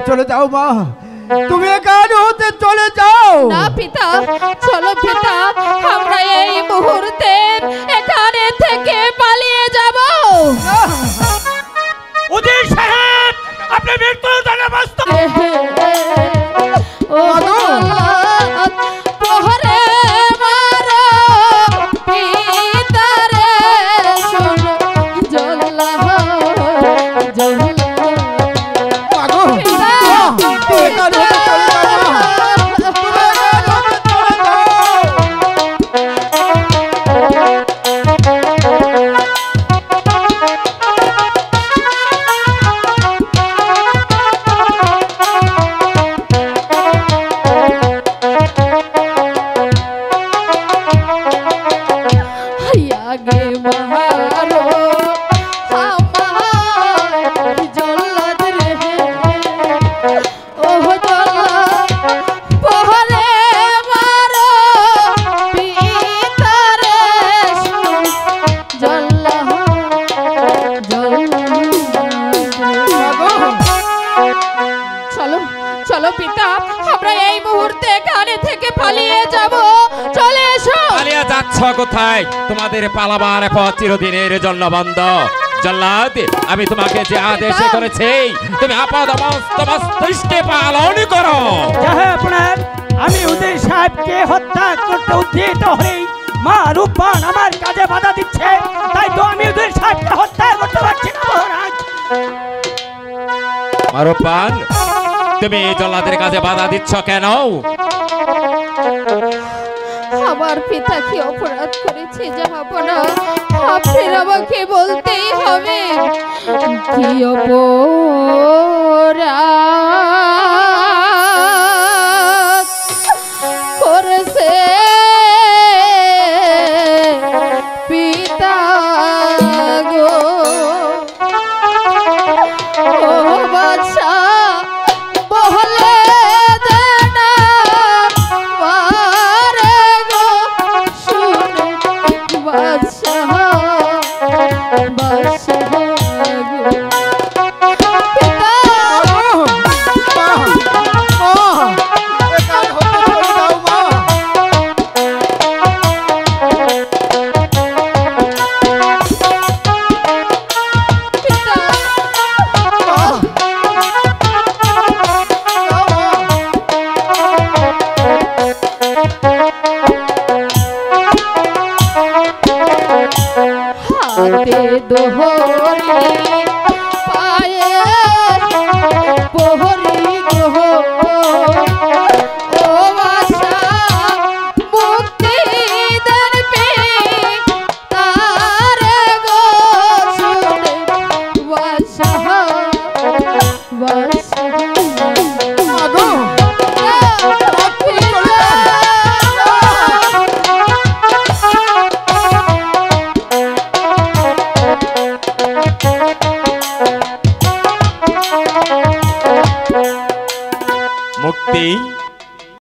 চলে যাও মা, তুমি এখানে হতে চলে যাও না পিতা। চলো পিতা, আমরা এই মুহূর্তে এখানে থেকে পালিয়ে যাব। উজির সাহেব, আপনি মৃত্যু জানা বাস্তব। ও পোহরে মারো পিতারে, শোনো জল্লা জল্লা। কোথায়? তোমাদের পালাবার পথ চিরদিনের জন্য বন্ধ। জল্লাদ, আমি তোমাকে যে আদেশ করেছি তুমি আপাদমস্তকে পালন করো। আপনার আমি উদয় সাহেবকে হত্যা করতে উদ্যত হই, মা রূপবান আমার কাজে বাধা দিচ্ছে, তাই তো আমি উদয় সাহেবকে হত্যা করতে পারছি না মহারাজ। মা রূপবান, তুমি জল্লাদের কাজে বাধা দিচ্ছ কেন? আমার পিতা কি অপরাধ করেছে জাহাপনা? আপনার আমাকে বলতেই হবে কি অপরাধ করেছে পিতা গো। ও বাদশা বলে মুক্তি